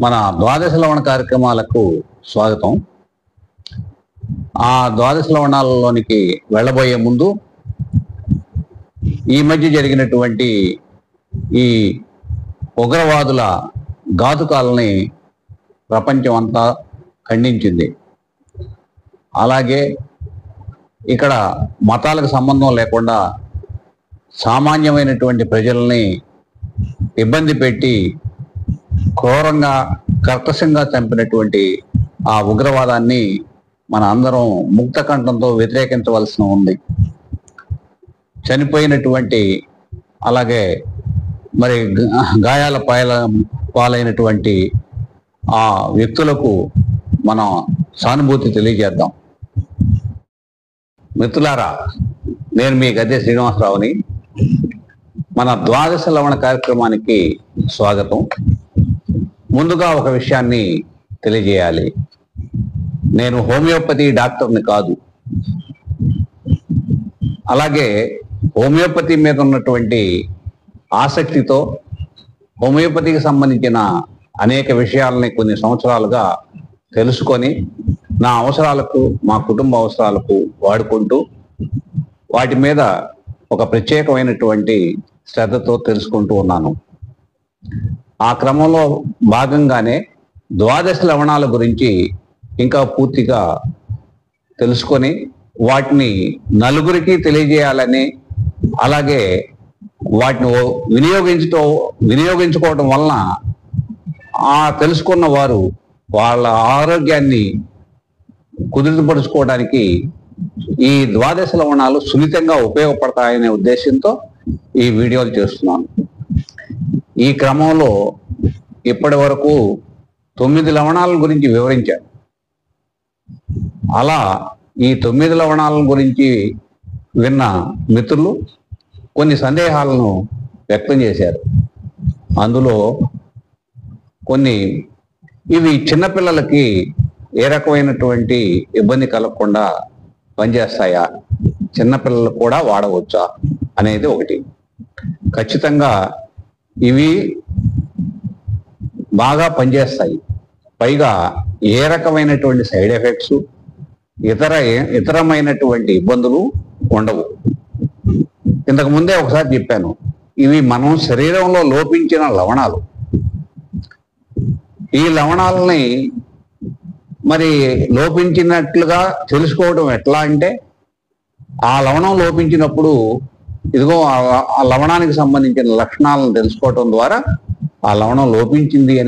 మన ద్వాదశ లవణ కార్యక్రమాలకు స్వాగతం. ఆ ద్వాదశ లవణాలలోనికి వెళ్ళబోయే ముందు ఈ మధ్య జరిగినటువంటి ఈ ఉగ్రవాదుల ఘాతుకాలని ప్రపంచం అంతా ఖండించింది. అలాగే ఇక్కడ మతాలకు సంబంధం లేకుండా సామాన్యమైనటువంటి ప్రజల్ని ఇబ్బంది పెట్టి క్రూరంగా కర్కశంగా చంపినటువంటి ఆ ఉగ్రవాదాన్ని మన అందరం ముక్త కంఠంతో వ్యతిరేకించవలసి ఉంది. చనిపోయినటువంటి అలాగే మరి గాయాల పాలైనటువంటి ఆ వ్యక్తులకు మనం సానుభూతి తెలియజేద్దాం. మిత్రులారా, నేను మీ గద్దె శ్రీనివాసరావుని. మన ద్వాదశ లవణ కార్యక్రమానికి స్వాగతం. ముందుగా ఒక విషయాన్ని తెలియజేయాలి. నేను హోమియోపతి డాక్టర్ని కాదు. అలాగే హోమియోపతి మీద ఉన్నటువంటి ఆసక్తితో హోమియోపతికి సంబంధించిన అనేక విషయాలని కొన్ని సంవత్సరాలుగా తెలుసుకొని నా అవసరాలకు, మా కుటుంబ అవసరాలకు వాడుకుంటూ వాటి మీద ఒక ప్రత్యేకమైనటువంటి శ్రద్ధతో తెలుసుకుంటూ ఉన్నాను. ఆ క్రమంలో భాగంగానే ద్వాదశ లవణాల గురించి ఇంకా పూర్తిగా తెలుసుకొని వాటిని నలుగురికి తెలియజేయాలని, అలాగే వాటిని వినియోగించుకోవడం వలన ఆ తెలుసుకున్న వారు వాళ్ళ ఆరోగ్యాన్ని కుదుటపరుచుకోవడానికి ఈ ద్వాదశ లవణాలు సున్నితంగా ఉపయోగపడతాయనే ఉద్దేశంతో ఈ వీడియోలు చేస్తున్నాను. ఈ క్రమంలో ఇప్పటి వరకు 9 లవణాల గురించి వివరించాను. అలా ఈ 9 లవణాల గురించి విన్న మిత్రులు కొన్ని సందేహాలను వ్యక్తం చేశారు. అందులో కొన్ని ఇవి చిన్నపిల్లలకి ఏ రకమైనటువంటి ఇబ్బంది కలగకుండా పనిచేస్తాయా, చిన్నపిల్లలు కూడా వాడవచ్చా అనేది ఒకటి. ఖచ్చితంగా ఇవి బాగా పనిచేస్తాయి. పైగా ఏ రకమైనటువంటి సైడ్ ఎఫెక్ట్స్, ఇతరమైనటువంటి ఇబ్బందులు ఉండవు. ఇంతకు ముందే ఒకసారి చెప్పాను, ఇవి మనం శరీరంలో లోపించిన లవణాలు. ఈ లవణాలని మరి లోపించినట్లుగా తెలుసుకోవడం ఎట్లా అంటే, ఆ లవణం లోపించినప్పుడు ఇదిగో ఆ లవణానికి సంబంధించిన లక్షణాలను తెలుసుకోవటం ద్వారా ఆ లవణం లోపించింది అని